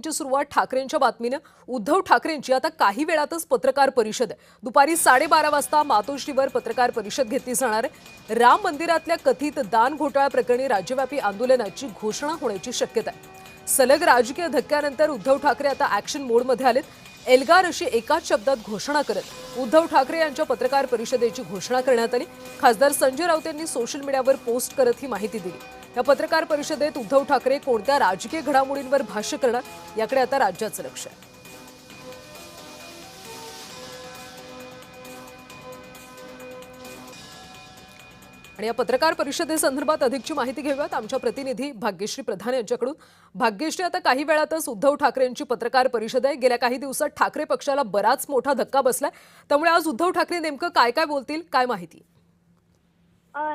ची सुरुवात ठाकरेंच्या बातमीने। उद्धव ठाकरेंची आता काही वेळातच पत्रकार परिषद आहे। दुपारी 12:30 वाजता मातोश्रीवर पत्रकार परिषद घेतली जाणार आहे। राम मंदिरातल्या कथित दान घोटाळा प्रकरणी राज्यव्यापी आंदोलनाची घोषणा होण्याची शक्यता आहे। सलग राजकीय धक्क्यानंतर उद्धव ठाकरे आता ॲक्शन मोडमध्ये आलेत। एल्गार अशी एकाच शब्दात घोषणा करत उद्धव ठाकरे यांच्या पत्रकार परिषदेची घोषणा करण्यात आली। खासदार संजय राऊत यांनी सोशल मीडियावर पोस्ट करत ही माहिती दिली। या पत्रकार परिषदेत उद्धव ठाकरे कोणत्या राजकीय घडामोडींवर भाष्य करणार याकडे आता राज्याचं लक्ष आहे। आणि या पत्रकार परिषदेसंदर्भात अधिकची माहिती घेऊयात आमच्या प्रतिनिधी भाग्यश्री प्रधान यांच्याकडून। भाग्यश्री, आता काही वेळातच उद्धव ठाकरेंची पत्रकार परिषद आहे। गेल्या काही दिवसात ठाकरे पक्षाला बराच मोठा धक्का बसलाय, त्यामुळे आज उद्धव ठाकरे नेमकं काय काय बोलतील, काय माहिती?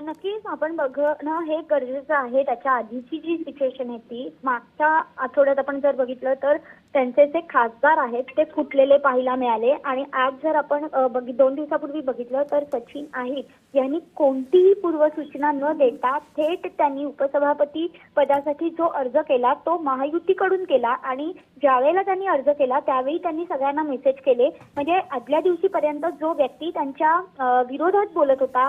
नक्कीच आपण बघणं हे गरजेचं आहे। त्याच्या आधीची जी सिच्युएशन आहे ती मागच्या आठवड्यात आपण जर बघितलं तर त्यांचे जे खासदार आहेत ते फुटलेले पाहायला मिळाले। आणि आज जर आपण 2 दिवसापूर्वी बघितलं तर सचिन अहिर यांनी कोणतीही पूर्वसूचना न देता थेट त्यांनी उपसभापती पदासाठी जो अर्ज केला तो महायुतीकडून केला। आणि ज्यावेळेला त्यांनी अर्ज केला त्यावेळी त्यांनी सगळ्यांना मेसेज केले, म्हणजे आदल्या दिवशीपर्यंत जो व्यक्ती त्यांच्या विरोधात बोलत होता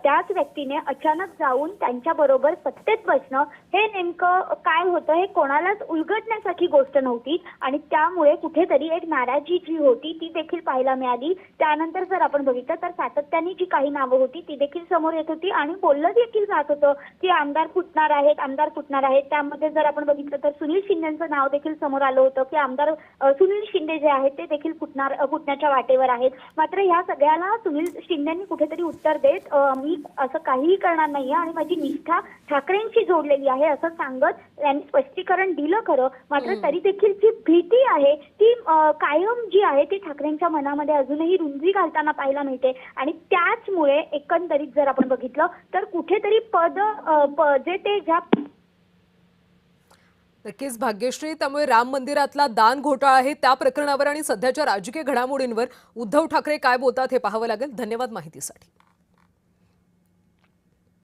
त्याच व्यक्तीने अचानक जाऊन त्यांच्या बरोबर सत्तेत बसणं हे नेमकं काय होतं हे कोणालाच उलगडण्यासाठी गोष्ट नव्हती। आणि त्यामुळे कुठेतरी एक नाराजी जी होती ती देखील पाहायला मिळाली। त्यानंतर जर आपण बघितलं तर सातत्याने जी काही नावं होती ती देखील समोर येत होती आणि बोललं देखील जात होतं की आमदार फुटणार आहेत, आमदार फुटणार आहेत। त्यामध्ये जर आपण बघितलं तर सुनील शिंदेचं नाव देखील समोर आलं होतं की आमदार सुनील शिंदे जे आहेत ते देखील फुटण्याच्या वाटेवर आहेत। मात्र ह्या सगळ्याला सुनील शिंदेंनी कुठेतरी उत्तर देत मी असं काहीही करणार नाहीये आणि माझी निष्ठा ठाकरेंशी जोडलेली आहे असं सांगत त्यांनी स्पष्टीकरण दिलं खरं। मात्र तरी देखील जी भीती आहे ती कायम जी आहे ती ठाकरेंच्या मनामध्ये अजूनही रुंजी घालताना पाहायला मिळते। आणि त्याचमुळे एकंदरीत जर आपण बघितलं तर कुठेतरी जे ते ज्या नक्कीच भाग्यश्री, त्यामुळे राम मंदिरातला दान घोटाळा आहे त्या प्रकरणावर आणि सध्याच्या राजकीय घडामोडींवर उद्धव ठाकरे काय बोलतात हे पाहावं लागेल। धन्यवाद माहितीसाठी।